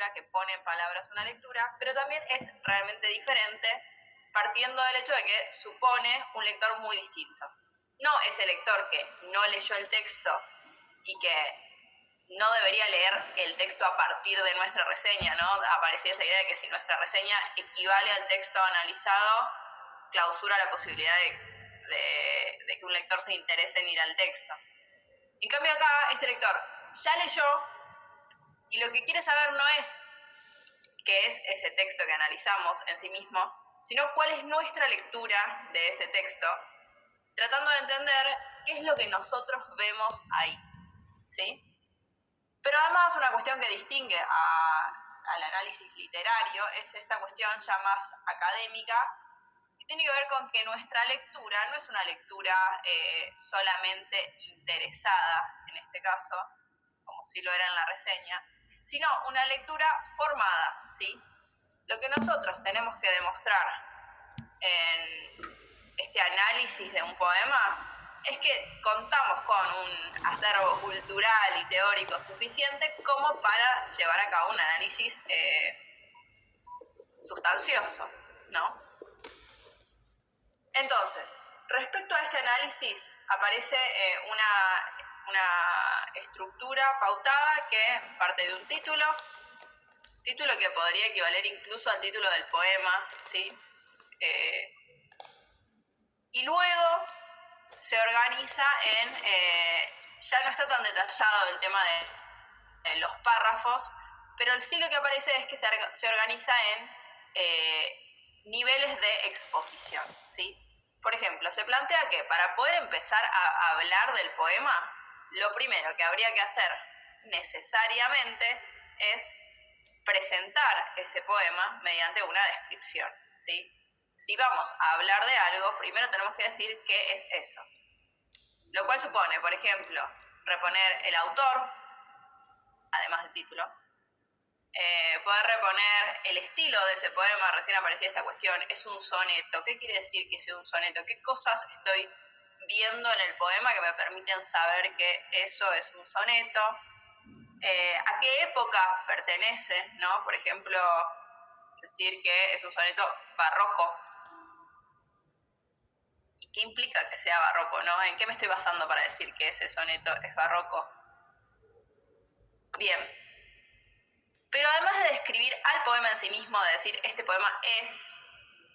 lectura, que pone en palabras una lectura, pero también es realmente diferente partiendo del hecho de que supone un lector muy distinto. No ese lector que no leyó el texto y que no debería leer el texto a partir de nuestra reseña, ¿no? Aparecía esa idea de que si nuestra reseña equivale al texto analizado, clausura la posibilidad de que un lector se interese en ir al texto. En cambio acá, este lector ya leyó y lo que quiere saber no es qué es ese texto que analizamos en sí mismo, sino cuál es nuestra lectura de ese texto, tratando de entender qué es lo que nosotros vemos ahí, ¿sí? Pero además una cuestión que distingue al análisis literario es esta cuestión ya más académica, que tiene que ver con que nuestra lectura no es una lectura solamente interesada, en este caso, como sí lo era en la reseña, sino una lectura formada, ¿sí? Lo que nosotros tenemos que demostrar en este análisis de un poema es que contamos con un acervo cultural y teórico suficiente como para llevar a cabo un análisis sustancioso, ¿no? Entonces, respecto a este análisis, aparece una estructura pautada que parte de un título que podría equivaler incluso al título del poema, ¿sí? Y luego se organiza ya no está tan detallado el tema de los párrafos, pero sí lo que aparece es que se organiza en niveles de exposición, ¿sí? Por ejemplo, se plantea que para poder empezar a hablar del poema, lo primero que habría que hacer necesariamente es presentar ese poema mediante una descripción, ¿sí? Si vamos a hablar de algo, primero tenemos que decir qué es eso. Lo cual supone, por ejemplo, reponer el autor, además del título, poder reponer el estilo de ese poema. Recién aparecía esta cuestión, es un soneto. ¿Qué quiere decir que sea un soneto? ¿Qué cosas estoy viendo en el poema que me permiten saber que eso es un soneto? ¿A qué época pertenece, ¿no? Por ejemplo, decir que es un soneto barroco. ¿Y qué implica que sea barroco, no? ¿En qué me estoy basando para decir que ese soneto es barroco? Bien. Pero además de describir al poema en sí mismo, de decir este poema es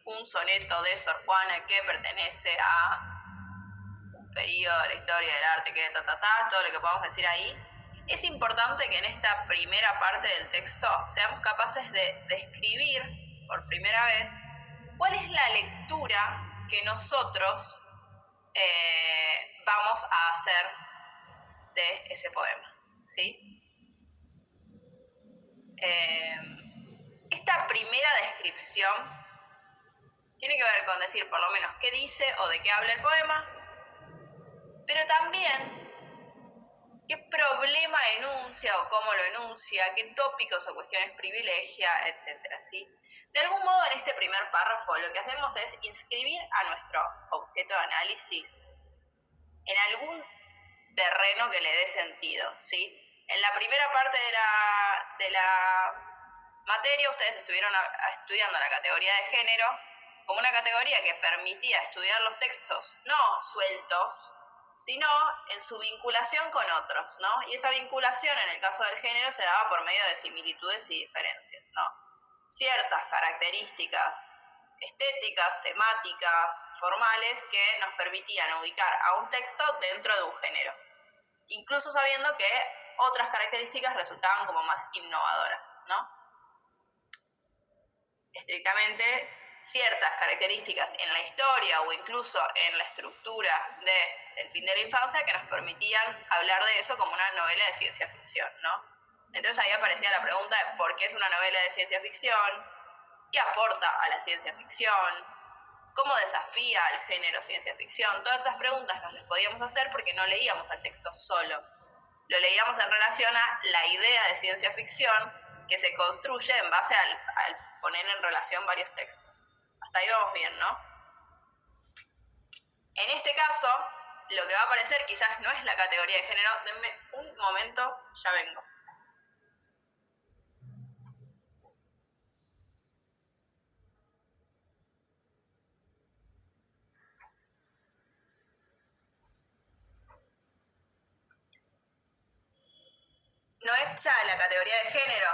un soneto de Sor Juana que pertenece a un periodo de la historia del arte, que todo lo que podamos decir ahí, es importante que en esta primera parte del texto seamos capaces de describir por primera vez cuál es la lectura que nosotros vamos a hacer de ese poema, ¿sí? Esta primera descripción tiene que ver con decir por lo menos qué dice o de qué habla el poema, pero también qué problema enuncia o cómo lo enuncia, qué tópicos o cuestiones privilegia, etcétera, ¿sí? De algún modo en este primer párrafo lo que hacemos es inscribir a nuestro objeto de análisis en algún terreno que le dé sentido, ¿sí? En la primera parte de la materia ustedes estuvieron estudiando la categoría de género como una categoría que permitía estudiar los textos no sueltos, sino en su vinculación con otros, ¿no? Y esa vinculación en el caso del género se daba por medio de similitudes y diferencias, ¿no? Ciertas características estéticas, temáticas, formales que nos permitían ubicar a un texto dentro de un género, incluso sabiendo que otras características resultaban como más innovadoras, ¿no? Estrictamente ciertas características en la historia o incluso en la estructura del fin de la infancia que nos permitían hablar de eso como una novela de ciencia ficción, ¿no? Entonces ahí aparecía la pregunta de por qué es una novela de ciencia ficción, qué aporta a la ciencia ficción, cómo desafía al género ciencia ficción. Todas esas preguntas nos las podíamos hacer porque no leíamos al texto solo, lo leíamos en relación a la idea de ciencia ficción que se construye en base al poner en relación varios textos. Hasta ahí vamos bien, ¿no? En este caso, lo que va a aparecer quizás no es la categoría de género. Denme un momento, ya vengo. no es ya la categoría de género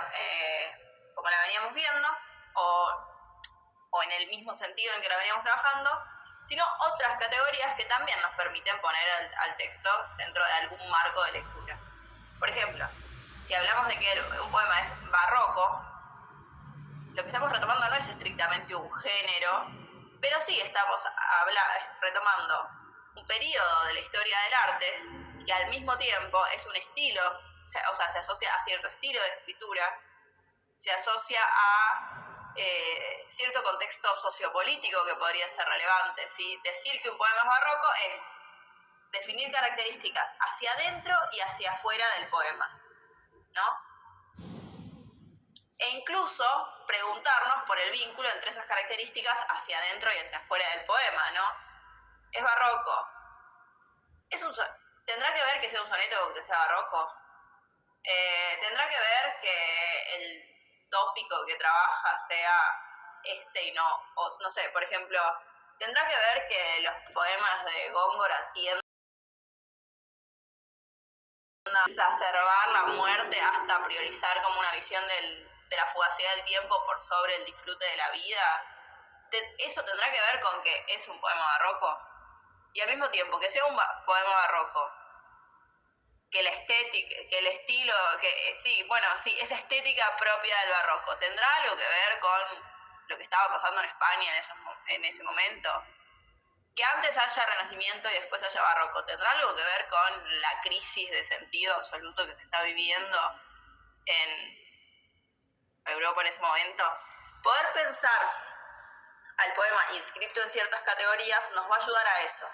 como la veníamos viendo, o en el mismo sentido en que la veníamos trabajando, sino otras categorías que también nos permiten poner al texto dentro de algún marco de lectura. Por ejemplo, si hablamos de que un poema es barroco, lo que estamos retomando no es estrictamente un género, pero sí estamos retomando un periodo de la historia del arte que al mismo tiempo es un estilo, o sea, se asocia a cierto estilo de escritura, se asocia a cierto contexto sociopolítico que podría ser relevante, ¿sí? Decir que un poema es barroco es definir características hacia adentro y hacia afuera del poema, ¿no? E incluso preguntarnos por el vínculo entre esas características hacia adentro y hacia afuera del poema, ¿no? Es barroco. ¿Tendrá que ver que sea un soneto o que sea barroco? ¿Tendrá que ver que el tópico que trabaja sea y no? O, no sé, por ejemplo, ¿tendrá que ver que los poemas de Góngora tienden a exacerbar la muerte hasta priorizar como una visión de la fugacidad del tiempo por sobre el disfrute de la vida? ¿Eso tendrá que ver con que es un poema barroco? Y al mismo tiempo, que sea un poema barroco, que la estética, que el estilo, esa estética propia del barroco, ¿tendrá algo que ver con lo que estaba pasando en España en ese momento? Que antes haya Renacimiento y después haya barroco, ¿tendrá algo que ver con la crisis de sentido absoluto que se está viviendo en Europa en ese momento? Poder pensar al poema inscripto en ciertas categorías nos va a ayudar a eso,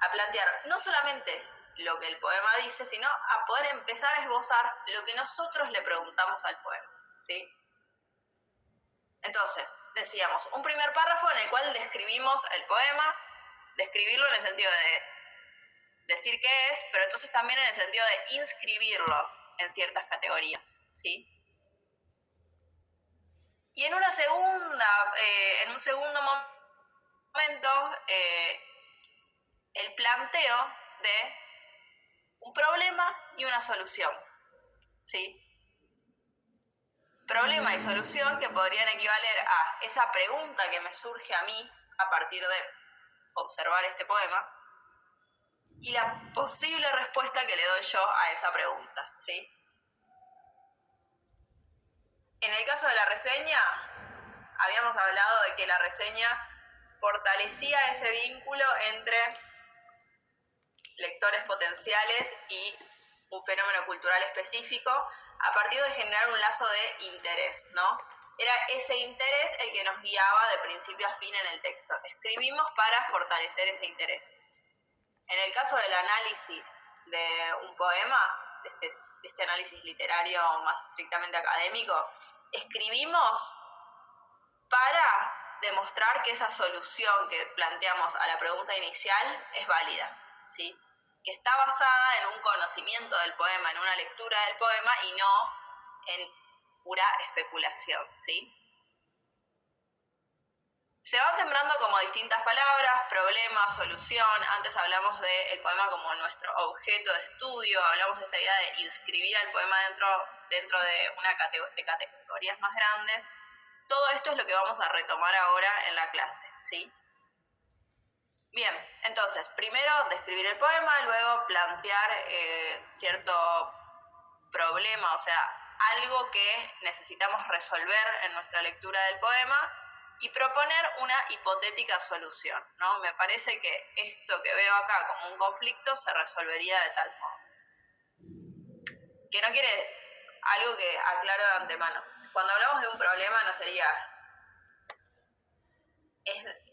a plantear no solamente lo que el poema dice, sino a poder empezar a esbozar lo que nosotros le preguntamos al poema, ¿sí? Entonces, decíamos, un primer párrafo en el cual describimos el poema, describirlo en el sentido de decir qué es, pero entonces también en el sentido de inscribirlo en ciertas categorías, ¿sí? Y en un segundo momento, el planteo de un problema y una solución, ¿sí? Problema y solución que podrían equivaler a esa pregunta que me surge a mí a partir de observar este poema y la posible respuesta que le doy yo a esa pregunta, ¿sí? En el caso de la reseña, habíamos hablado de que la reseña fortalecía ese vínculo entre lectores potenciales y un fenómeno cultural específico a partir de generar un lazo de interés, ¿no? Era ese interés el que nos guiaba de principio a fin en el texto. Escribimos para fortalecer ese interés. En el caso del análisis de un poema, de este análisis literario más estrictamente académico, escribimos para demostrar que esa solución que planteamos a la pregunta inicial es válida, ¿sí? Que está basada en un conocimiento del poema, en una lectura del poema y no en pura especulación, ¿sí? Se van sembrando como distintas palabras, problema, solución. Antes hablamos del poema como nuestro objeto de estudio, hablamos de esta idea de inscribir al poema dentro de de categorías más grandes. Todo esto es lo que vamos a retomar ahora en la clase, ¿sí? Bien, entonces, primero describir el poema, luego plantear cierto problema, o sea, algo que necesitamos resolver en nuestra lectura del poema y proponer una hipotética solución, ¿no? Me parece que esto que veo acá como un conflicto se resolvería de tal modo. Que no quiere, algo que aclaro de antemano, cuando hablamos de un problema no sería...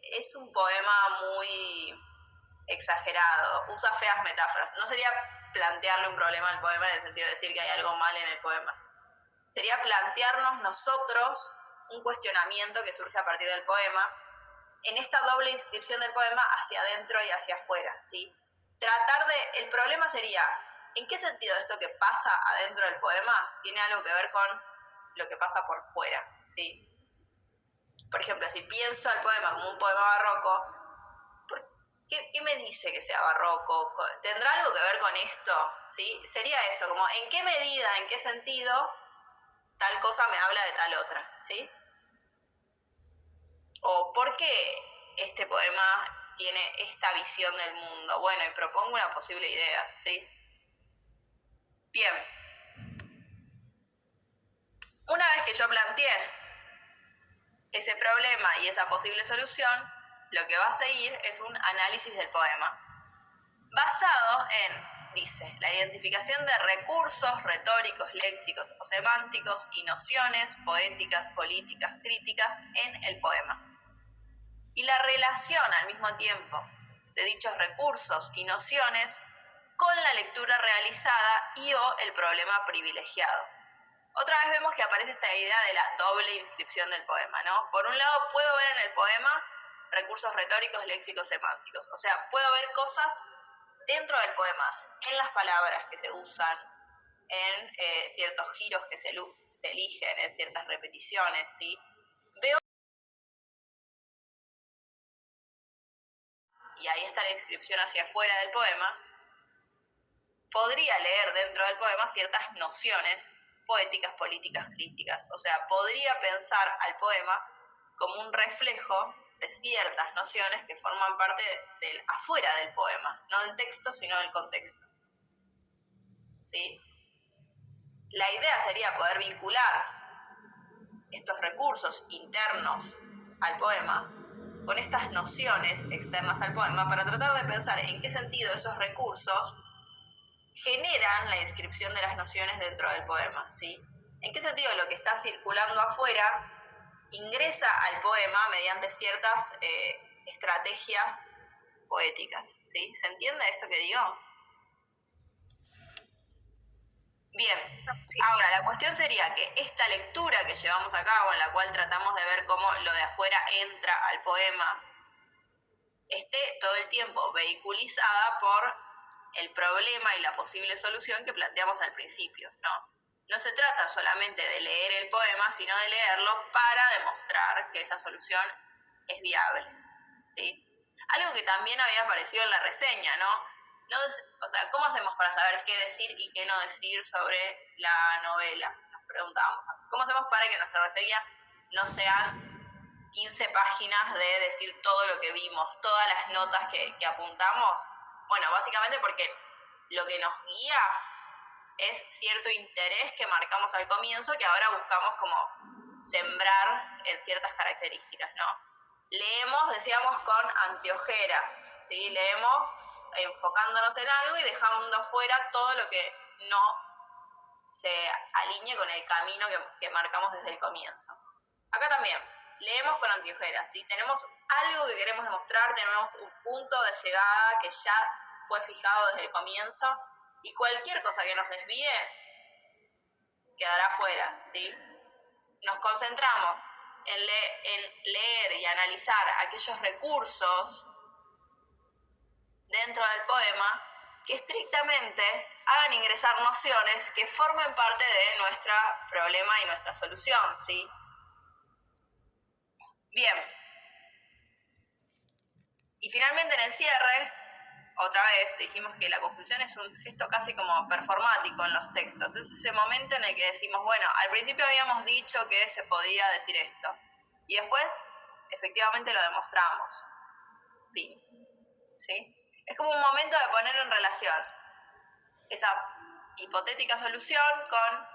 Es un poema muy exagerado, usa feas metáforas. No sería plantearle un problema al poema en el sentido de decir que hay algo mal en el poema. Sería plantearnos nosotros un cuestionamiento que surge a partir del poema, en esta doble inscripción del poema hacia adentro y hacia afuera, ¿sí? El problema sería, ¿en qué sentido esto que pasa adentro del poema tiene algo que ver con lo que pasa por fuera, ¿sí? Por ejemplo, si pienso al poema como un poema barroco, ¿Qué me dice que sea barroco? ¿Tendrá algo que ver con esto? ¿Sí? Sería eso, como en qué medida, en qué sentido tal cosa me habla de tal otra, ¿sí? O por qué este poema tiene esta visión del mundo. Bueno, y propongo una posible idea, ¿sí? Bien. Una vez que yo planteé ese problema y esa posible solución, lo que va a seguir es un análisis del poema, basado en, dice, la identificación de recursos retóricos, léxicos o semánticos y nociones poéticas, políticas, críticas en el poema. Y la relación al mismo tiempo de dichos recursos y nociones con la lectura realizada y o el problema privilegiado. Otra vez vemos que aparece esta idea de la doble inscripción del poema, ¿no? Por un lado, puedo ver en el poema recursos retóricos, léxicos, semánticos. O sea, puedo ver cosas dentro del poema, en las palabras que se usan, en ciertos giros que se eligen, en ciertas repeticiones, ¿sí? Veo, y ahí está la inscripción hacia afuera del poema, podría leer dentro del poema ciertas nociones poéticas, políticas, críticas. O sea, podría pensar al poema como un reflejo de ciertas nociones que forman parte del afuera del poema, no del texto, sino del contexto. ¿Sí? La idea sería poder vincular estos recursos internos al poema con estas nociones externas al poema para tratar de pensar en qué sentido esos recursos generan la inscripción de las nociones dentro del poema, ¿sí? ¿En qué sentido lo que está circulando afuera ingresa al poema mediante ciertas estrategias poéticas, ¿sí? ¿Se entiende esto que digo? Bien, ahora la cuestión sería que esta lectura que llevamos a cabo, en la cual tratamos de ver cómo lo de afuera entra al poema, esté todo el tiempo vehiculizada por el problema y la posible solución que planteamos al principio, ¿no? No se trata solamente de leer el poema, sino de leerlo para demostrar que esa solución es viable, ¿sí? Algo que también había aparecido en la reseña, ¿no? O sea, ¿cómo hacemos para saber qué decir y qué no decir sobre la novela? Nos preguntábamos antes. ¿Cómo hacemos para que nuestra reseña no sean 15 páginas de decir todo lo que vimos, todas las notas que apuntamos? Bueno, básicamente porque lo que nos guía es cierto interés que marcamos al comienzo que ahora buscamos como sembrar en ciertas características, ¿no? Leemos, decíamos, con anteojeras, ¿sí? Leemos enfocándonos en algo y dejando fuera todo lo que no se alinee con el camino que marcamos desde el comienzo. Acá también, leemos con anteojeras, ¿sí? Tenemos algo que queremos demostrar, tenemos un punto de llegada que ya fue fijado desde el comienzo y cualquier cosa que nos desvíe quedará fuera, ¿sí? Nos concentramos en leer y analizar aquellos recursos dentro del poema que estrictamente hagan ingresar nociones que formen parte de nuestro problema y nuestra solución, ¿sí? Bien. Y finalmente en el cierre, otra vez dijimos que la conclusión es un gesto casi como performático en los textos. Es ese momento en el que decimos, bueno, al principio habíamos dicho que se podía decir esto. Y después, efectivamente lo demostramos. Fin. ¿Sí? Es como un momento de poner en relación esa hipotética solución con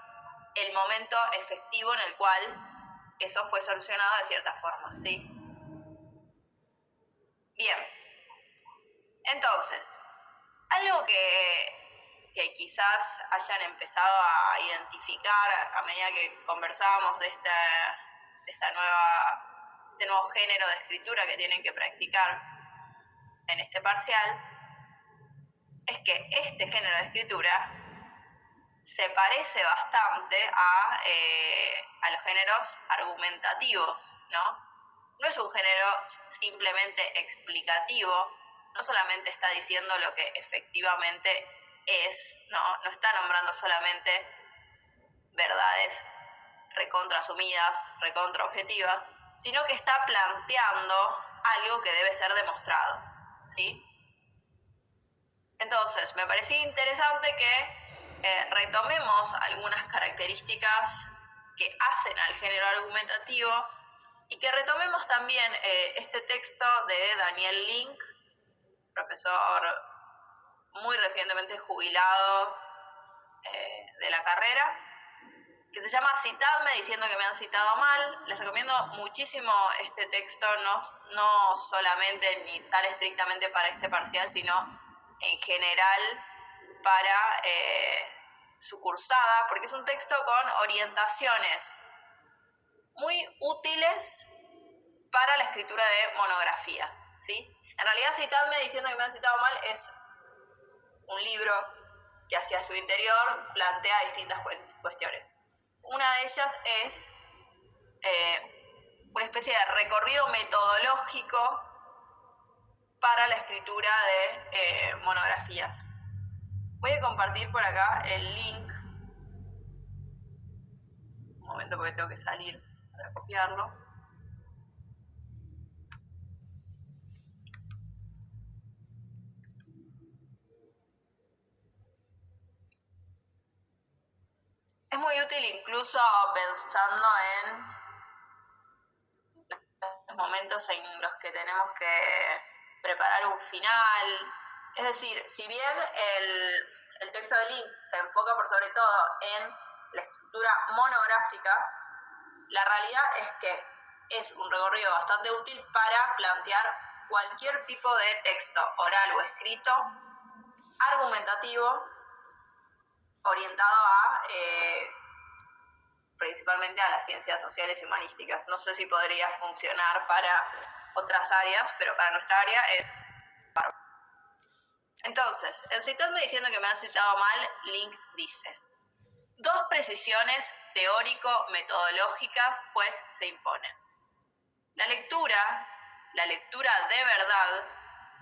el momento efectivo en el cual eso fue solucionado de cierta forma, ¿sí? Bien. Entonces, algo que quizás hayan empezado a identificar a medida que conversábamos de este nuevo género de escritura que tienen que practicar en este parcial, es que este género de escritura se parece bastante a los géneros argumentativos, ¿no? No es un género simplemente explicativo, no solamente está diciendo lo que efectivamente es, no está nombrando solamente verdades recontra asumidas, recontra objetivas, sino que está planteando algo que debe ser demostrado. ¿sí? Entonces, me parecía interesante que retomemos algunas características que hacen al género argumentativo y que retomemos también este texto de Daniel Link, profesor muy recientemente jubilado de la carrera, que se llama Citadme diciendo que me han citado mal. Les recomiendo muchísimo este texto, no solamente ni tan estrictamente para este parcial, sino en general para su cursada, porque es un texto con orientaciones muy útiles para la escritura de monografías, ¿sí? En realidad, Citadme diciendo que me han citado mal es un libro que hacia su interior plantea distintas cuestiones. Una de ellas es una especie de recorrido metodológico para la escritura de monografías. Voy a compartir por acá el link. Un momento porque tengo que salir para copiarlo. Es muy útil incluso pensando en los momentos en los que tenemos que preparar un final. Es decir, si bien el texto de Link se enfoca por sobre todo en la estructura monográfica, la realidad es que es un recorrido bastante útil para plantear cualquier tipo de texto oral o escrito argumentativo orientado a principalmente a las ciencias sociales y humanísticas. No sé si podría funcionar para otras áreas, pero para nuestra área es bárbaro. Entonces, en Citadme diciendo que me han citado mal, Link dice: dos precisiones teórico-metodológicas pues se imponen. La lectura de verdad,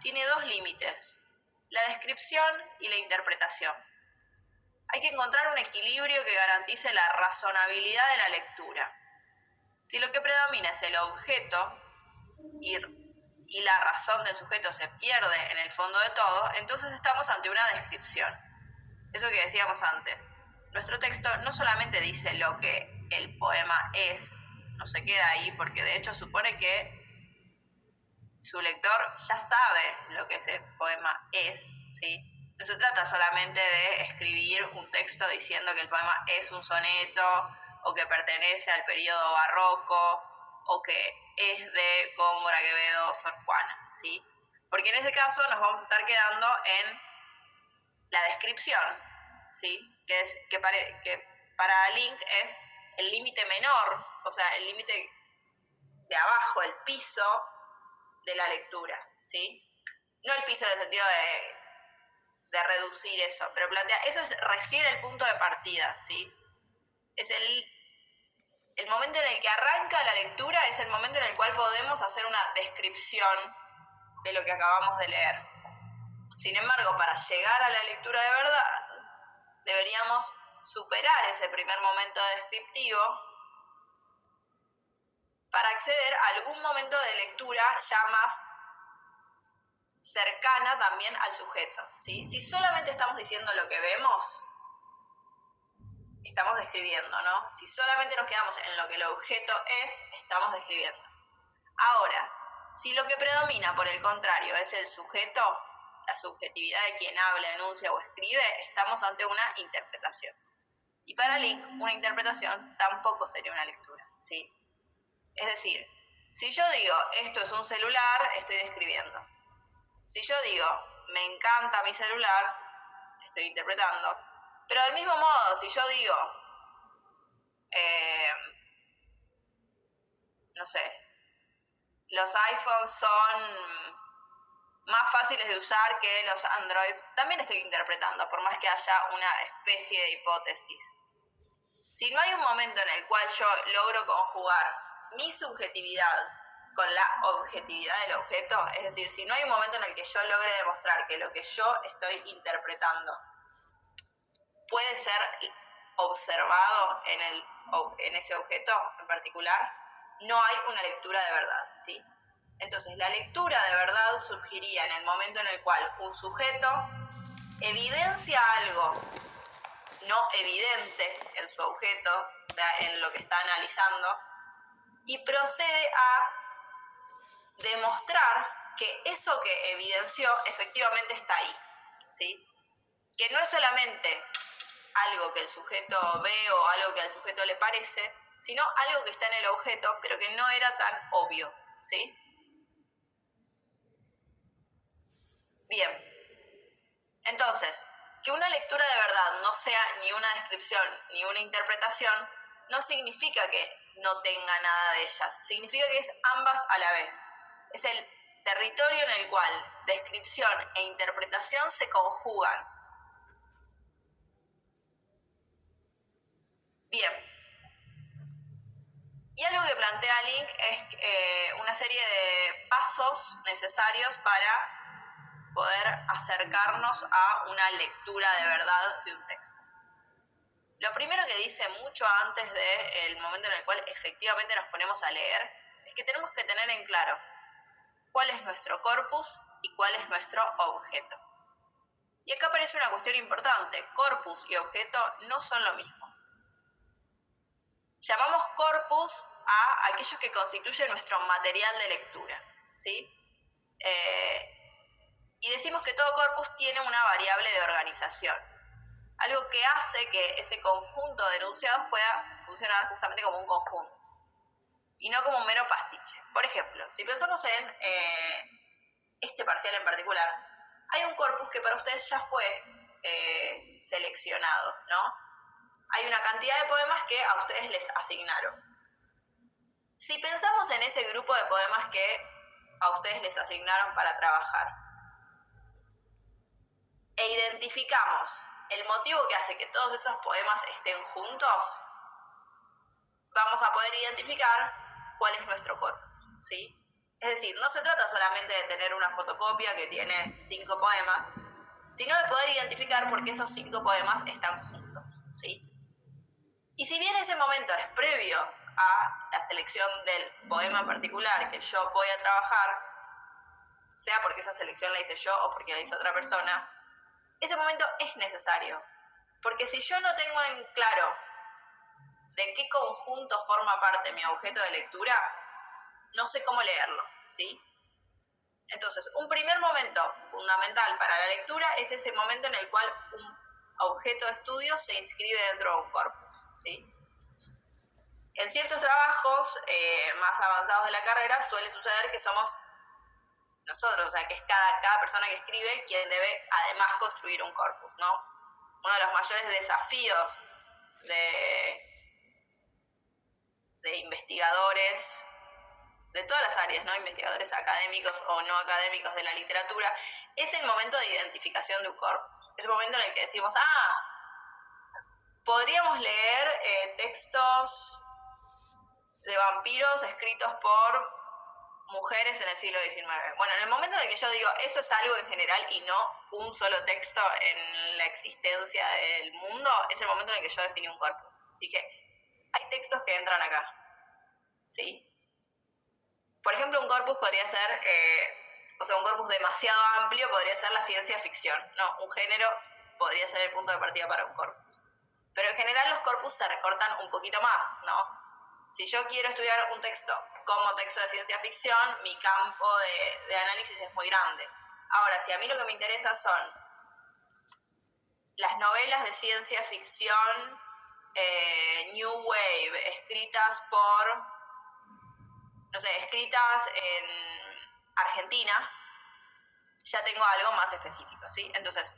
tiene dos límites: la descripción y la interpretación. Hay que encontrar un equilibrio que garantice la razonabilidad de la lectura. Si lo que predomina es el objeto y la razón del sujeto se pierde en el fondo de todo, entonces estamos ante una descripción. Eso que decíamos antes. Nuestro texto no solamente dice lo que el poema es, no se queda ahí, porque de hecho supone que su lector ya sabe lo que ese poema es, ¿sí? No se trata solamente de escribir un texto diciendo que el poema es un soneto o que pertenece al periodo barroco o que es de Góngora, Quevedo, Sor Juana, ¿sí? Porque en ese caso nos vamos a estar quedando en la descripción, ¿sí? Que para Link es el límite menor, o sea, el límite de abajo, el piso de la lectura, ¿sí? No el piso en el sentido de reducir eso, pero plantea, eso es recién el punto de partida, ¿sí? Es el momento en el que arranca la lectura, es el momento en el cual podemos hacer una descripción de lo que acabamos de leer. Sin embargo, para llegar a la lectura de verdad, deberíamos superar ese primer momento descriptivo para acceder a algún momento de lectura ya más cercana también al sujeto, ¿sí? Si solamente estamos diciendo lo que vemos, estamos describiendo, ¿no? Si solamente nos quedamos en lo que el objeto es, estamos describiendo. Ahora, si lo que predomina, por el contrario, es el sujeto, la subjetividad de quien habla, enuncia o escribe, estamos ante una interpretación. Y para Link, una interpretación tampoco sería una lectura, ¿sí? Es decir, si yo digo, esto es un celular, estoy describiendo. Si yo digo, me encanta mi celular, estoy interpretando. Pero del mismo modo, si yo digo, no sé, los iPhones son más fáciles de usar que los Androids, también estoy interpretando, por más que haya una especie de hipótesis. Si no hay un momento en el cual yo logro conjugar mi subjetividad con la objetividad del objeto, es decir, si no hay un momento en el que yo logre demostrar que lo que yo estoy interpretando puede ser observado en ese objeto en particular, no hay una lectura de verdad, ¿sí? Entonces, la lectura de verdad surgiría en el momento en el cual un sujeto evidencia algo no evidente en su objeto, o sea, en lo que está analizando, y procede a demostrar que eso que evidenció efectivamente está ahí, ¿sí? Que no es solamente algo que el sujeto ve o algo que al sujeto le parece, sino algo que está en el objeto, pero que no era tan obvio, ¿sí? Bien, entonces, que una lectura de verdad no sea ni una descripción ni una interpretación, no significa que no tenga nada de ellas, significa que es ambas a la vez. Es el territorio en el cual descripción e interpretación se conjugan. Bien. Y algo que plantea Link es una serie de pasos necesarios para poder acercarnos a una lectura de verdad de un texto. Lo primero que dice mucho antes del momento en el cual efectivamente nos ponemos a leer es que tenemos que tener en claro cuál es nuestro corpus y cuál es nuestro objeto. Y acá aparece una cuestión importante: corpus y objeto no son lo mismo. Llamamos corpus a aquello que constituye nuestro material de lectura, ¿sí? Y decimos que todo corpus tiene una variable de organización, algo que hace que ese conjunto de enunciados pueda funcionar justamente como un conjunto y no como un mero pastiche. Por ejemplo, si pensamos en este parcial en particular, hay un corpus que para ustedes ya fue seleccionado, ¿no? Hay una cantidad de poemas que a ustedes les asignaron. Si pensamos en ese grupo de poemas que a ustedes les asignaron para trabajar e identificamos el motivo que hace que todos esos poemas estén juntos, vamos a poder identificar cuál es nuestro corpus, ¿sí? Es decir, no se trata solamente de tener una fotocopia que tiene 5 poemas, sino de poder identificar por qué esos 5 poemas están juntos, ¿sí? Y si bien ese momento es previo a la selección del poema en particular que yo voy a trabajar, sea porque esa selección la hice yo o porque la hizo otra persona, ese momento es necesario. Porque si yo no tengo en claro de qué conjunto forma parte mi objeto de lectura, no sé cómo leerlo, ¿sí? Entonces, un primer momento fundamental para la lectura es ese momento en el cual un objeto de estudio se inscribe dentro de un corpus, ¿sí? En ciertos trabajos más avanzados de la carrera suele suceder que somos nosotros, o sea, que es cada persona que escribe quien debe además construir un corpus, ¿no? Uno de los mayores desafíos de investigadores de todas las áreas, ¿no? Investigadores académicos o no académicos de la literatura, es el momento de identificación de un corpus. Es el momento en el que decimos, podríamos leer textos de vampiros escritos por mujeres en el siglo XIX. Bueno, en el momento en el que yo digo eso es algo en general y no un solo texto en la existencia del mundo, es el momento en el que yo definí un corpus. Dije, hay textos que entran acá, ¿sí? Por ejemplo, un corpus podría ser, un corpus demasiado amplio podría ser la ciencia ficción, ¿no? Un género podría ser el punto de partida para un corpus. Pero en general los corpus se recortan un poquito más, ¿no? Si yo quiero estudiar un texto como texto de ciencia ficción, mi campo de análisis es muy grande. Ahora, si a mí lo que me interesa son las novelas de ciencia ficción New Wave, escritas en Argentina, ya tengo algo más específico, ¿sí? Entonces,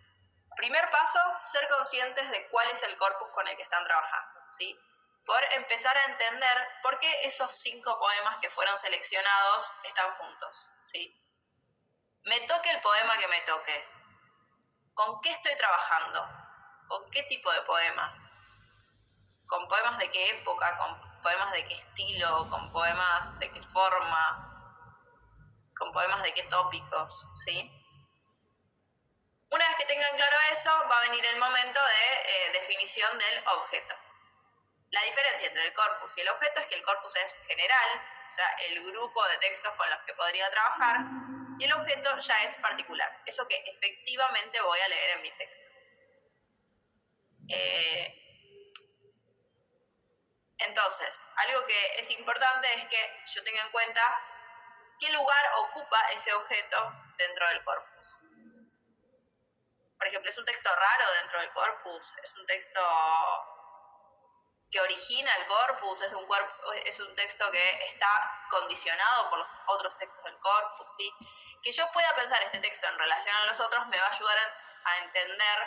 primer paso, ser conscientes de cuál es el corpus con el que están trabajando, ¿sí? Poder empezar a entender por qué esos 5 poemas que fueron seleccionados están juntos, ¿sí? Me toque el poema que me toque. ¿Con qué estoy trabajando? ¿Con qué tipo de poemas? ¿Con poemas de qué época? ¿Con poemas de qué estilo? ¿Con poemas de qué forma? ¿Con poemas de qué tópicos? ¿Sí? Una vez que tengan claro eso, va a venir el momento de definición del objeto. La diferencia entre el corpus y el objeto es que el corpus es general, o sea, el grupo de textos con los que podría trabajar, y el objeto ya es particular, eso que efectivamente voy a leer en mi texto. Entonces, algo que es importante es que yo tenga en cuenta qué lugar ocupa ese objeto dentro del corpus. Por ejemplo, ¿es un texto raro dentro del corpus? ¿Es un texto que origina el corpus? ¿Es un texto que está condicionado por los otros textos del corpus? ¿Sí? Que yo pueda pensar este texto en relación a los otros me va a ayudar a entender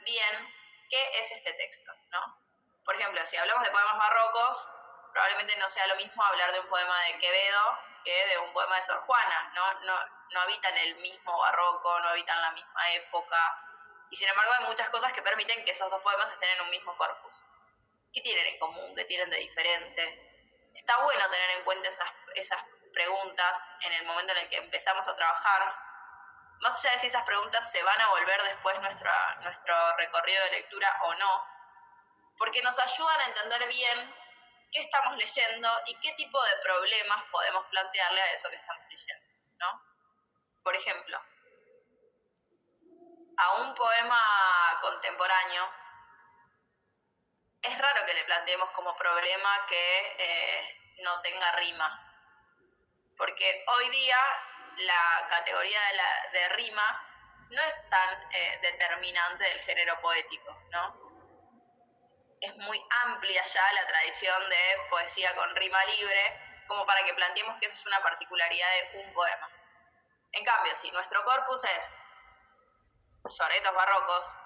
bien qué es este texto, ¿no? Por ejemplo, si hablamos de poemas barrocos, probablemente no sea lo mismo hablar de un poema de Quevedo que de un poema de Sor Juana, no habitan el mismo barroco, no habitan la misma época, y sin embargo hay muchas cosas que permiten que esos dos poemas estén en un mismo corpus. ¿Qué tienen en común? ¿Qué tienen de diferente? Está bueno tener en cuenta esas preguntas en el momento en el que empezamos a trabajar, más allá de si esas preguntas se van a volver después nuestro recorrido de lectura o no, porque nos ayudan a entender bien qué estamos leyendo y qué tipo de problemas podemos plantearle a eso que estamos leyendo, ¿no? Por ejemplo, a un poema contemporáneo es raro que le planteemos como problema que no tenga rima, porque hoy día la categoría de rima no es tan determinante del género poético, ¿no? Es muy amplia ya la tradición de poesía con rima libre, como para que planteemos que eso es una particularidad de un poema. En cambio, si nuestro corpus es sonetos barrocos,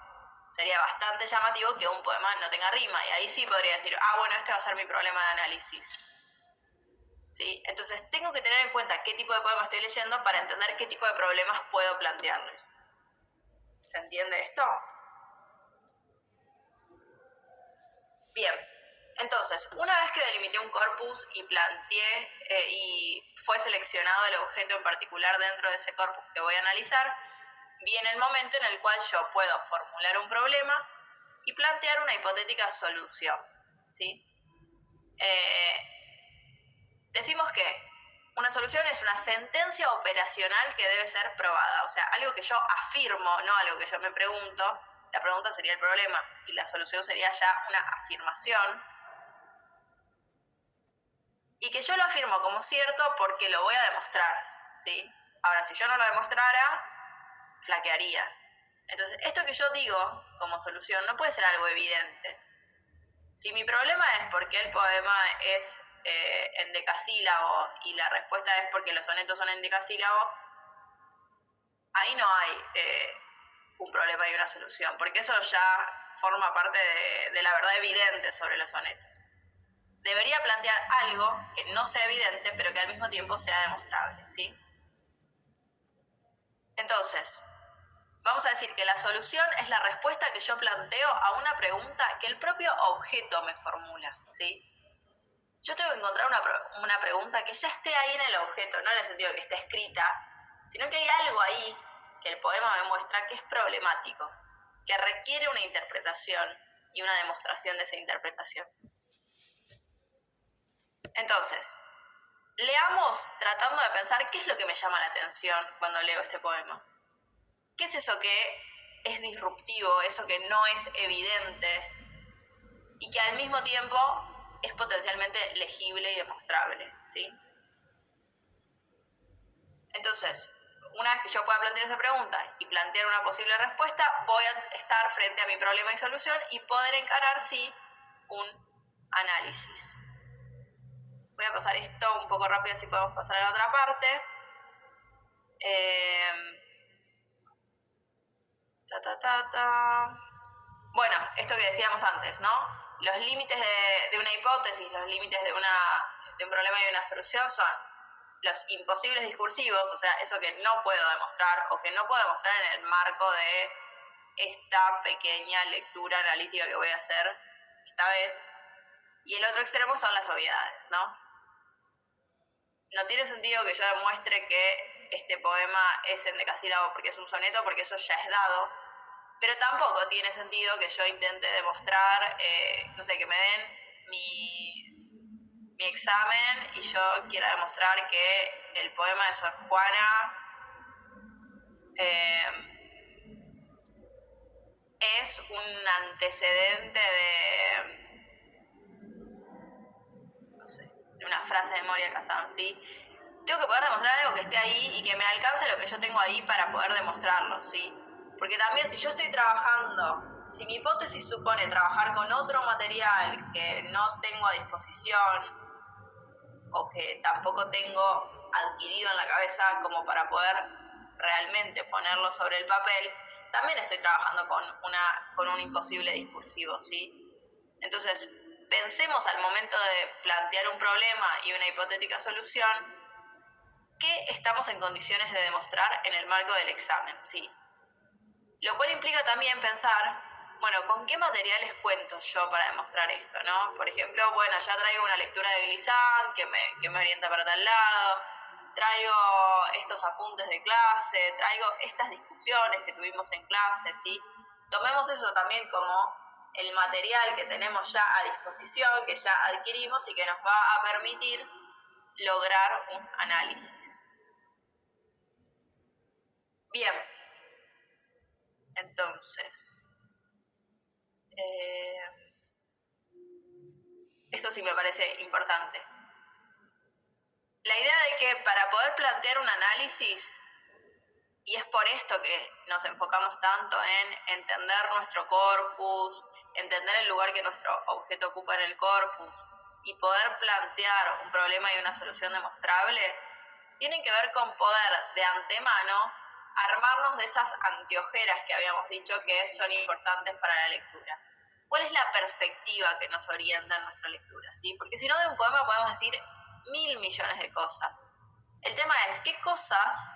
sería bastante llamativo que un poema no tenga rima, y ahí sí podría decir, bueno, este va a ser mi problema de análisis. ¿Sí? Entonces tengo que tener en cuenta qué tipo de poema estoy leyendo para entender qué tipo de problemas puedo plantearle. ¿Se entiende esto? Bien, entonces, una vez que delimité un corpus y planteé y fue seleccionado el objeto en particular dentro de ese corpus que voy a analizar, viene el momento en el cual yo puedo formular un problema y plantear una hipotética solución, ¿sí? Decimos que una solución es una sentencia operacional que debe ser probada, o sea, algo que yo afirmo, no algo que yo me pregunto. La pregunta sería el problema y la solución sería ya una afirmación. Y que yo lo afirmo como cierto porque lo voy a demostrar, ¿sí? Ahora, si yo no lo demostrara, flaquearía. Entonces, esto que yo digo como solución no puede ser algo evidente. Si mi problema es porque el poema es en decasílabos y la respuesta es porque los sonetos son en decasílabos, ahí no hay un problema y una solución, porque eso ya forma parte de la verdad evidente sobre los sonetos. Debería plantear algo que no sea evidente, pero que al mismo tiempo sea demostrable, ¿sí? Entonces, vamos a decir que la solución es la respuesta que yo planteo a una pregunta que el propio objeto me formula, ¿sí? Yo tengo que encontrar una pregunta que ya esté ahí en el objeto, no en el sentido de que esté escrita, sino que hay algo ahí que el poema me muestra que es problemático, que requiere una interpretación y una demostración de esa interpretación. Entonces, leamos tratando de pensar qué es lo que me llama la atención cuando leo este poema. ¿Qué es eso que es disruptivo, eso que no es evidente y que al mismo tiempo es potencialmente legible y demostrable, ¿sí? Entonces, una vez que yo pueda plantear esa pregunta y plantear una posible respuesta, voy a estar frente a mi problema y solución y poder encarar, sí, un análisis. Voy a pasar esto un poco rápido, así podemos pasar a la otra parte. Bueno, esto que decíamos antes, ¿no? Los límites de una hipótesis, los límites de un problema y una solución son los imposibles discursivos, o sea, eso que no puedo demostrar o que no puedo demostrar en el marco de esta pequeña lectura analítica que voy a hacer esta vez. Y el otro extremo son las obviedades, ¿no? No tiene sentido que yo demuestre que este poema es endecasílabo porque es un soneto, porque eso ya es dado, pero tampoco tiene sentido que yo intente demostrar, no sé, que me den mi examen y yo quiera demostrar que el poema de Sor Juana es un antecedente de una frase de Moria Kazan, ¿sí? Tengo que poder demostrar algo que esté ahí y que me alcance lo que yo tengo ahí para poder demostrarlo, ¿sí? Porque también si yo estoy trabajando, si mi hipótesis supone trabajar con otro material que no tengo a disposición o que tampoco tengo adquirido en la cabeza como para poder realmente ponerlo sobre el papel, también estoy trabajando con un imposible discursivo, ¿sí? Entonces, pensemos al momento de plantear un problema y una hipotética solución, ¿qué estamos en condiciones de demostrar en el marco del examen? Sí. Lo cual implica también pensar, bueno, ¿con qué materiales cuento yo para demostrar esto, no? Por ejemplo, bueno, ya traigo una lectura de Glissant que me orienta para tal lado, traigo estos apuntes de clase, traigo estas discusiones que tuvimos en clase, ¿sí? Tomemos eso también como el material que tenemos ya a disposición, que ya adquirimos y que nos va a permitir lograr un análisis. Bien, entonces, esto sí me parece importante. La idea de que para poder plantear un análisis, y es por esto que nos enfocamos tanto en entender nuestro corpus, entender el lugar que nuestro objeto ocupa en el corpus y poder plantear un problema y una solución demostrables, tienen que ver con poder de antemano armarnos de esas anteojeras que habíamos dicho que son importantes para la lectura. ¿Cuál es la perspectiva que nos orienta en nuestra lectura? ¿Sí? Porque si no, de un poema podemos decir 1.000 millones de cosas. El tema es qué cosas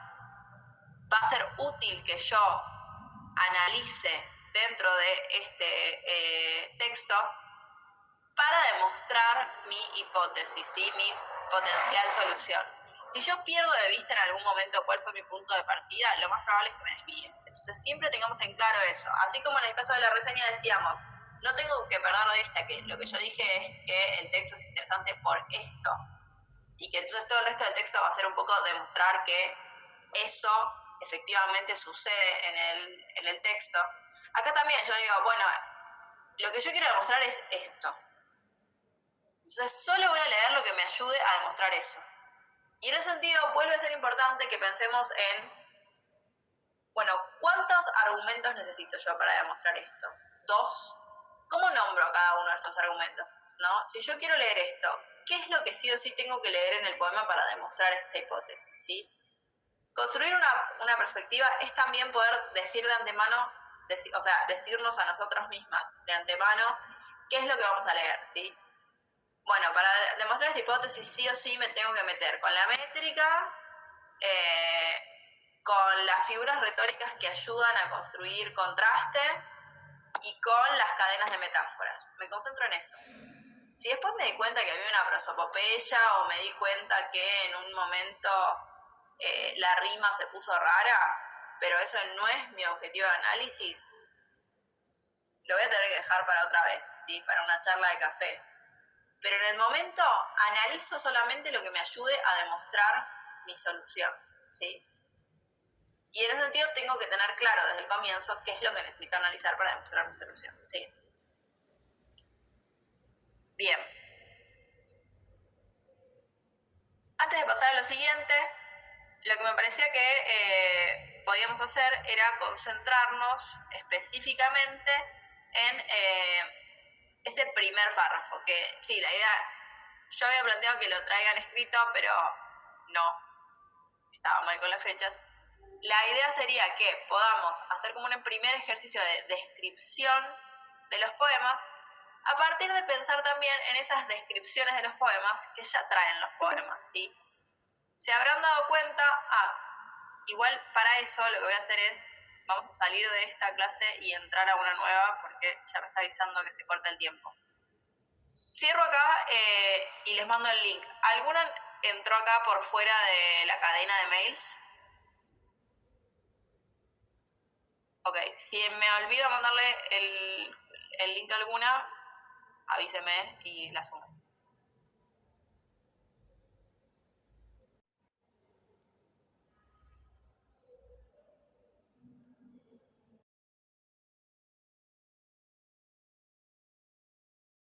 va a ser útil que yo analice dentro de este texto para demostrar mi hipótesis, ¿sí? Mi potencial solución. Si yo pierdo de vista en algún momento cuál fue mi punto de partida, lo más probable es que me desvíe. Entonces siempre tengamos en claro eso. Así como en el caso de la reseña decíamos, no tengo que perder de vista que lo que yo dije es que el texto es interesante por esto. Y que entonces todo el resto del texto va a ser un poco demostrar que eso efectivamente sucede en el texto. Acá también yo digo, bueno, lo que yo quiero demostrar es esto. Entonces solo voy a leer lo que me ayude a demostrar eso. Y en ese sentido vuelve a ser importante que pensemos en, bueno, ¿cuántos argumentos necesito yo para demostrar esto? 2. ¿Cómo nombro cada uno de estos argumentos? ¿No? Si yo quiero leer esto, ¿qué es lo que sí o sí tengo que leer en el poema para demostrar esta hipótesis? ¿Sí? Construir una perspectiva es también poder decir de antemano, decirnos a nosotras mismas de antemano qué es lo que vamos a leer, ¿sí? Bueno, para demostrar esta hipótesis sí o sí me tengo que meter con la métrica, con las figuras retóricas que ayudan a construir contraste y con las cadenas de metáforas. Me concentro en eso. Si después me di cuenta que había una prosopopeya o me di cuenta que en un momento la rima se puso rara, pero eso no es mi objetivo de análisis, lo voy a tener que dejar para otra vez, ¿sí? Para una charla de café. Pero en el momento analizo solamente lo que me ayude a demostrar mi solución, ¿sí? Y en ese sentido tengo que tener claro desde el comienzo qué es lo que necesito analizar para demostrar mi solución, ¿sí? Bien. Antes de pasar a lo siguiente, lo que me parecía que podíamos hacer era concentrarnos específicamente en ese primer párrafo, que sí, la idea, yo había planteado que lo traigan escrito, pero no, estaba mal con las fechas. La idea sería que podamos hacer como un primer ejercicio de descripción de los poemas, a partir de pensar también en esas descripciones de los poemas que ya traen los poemas, ¿sí? Se habrán dado cuenta, igual para eso lo que voy a hacer es, vamos a salir de esta clase y entrar a una nueva, porque ya me está avisando que se corta el tiempo. Cierro acá y les mando el link. ¿Alguna entró acá por fuera de la cadena de mails? Ok, si me olvido mandarle el link a alguna, avíseme y la sumo.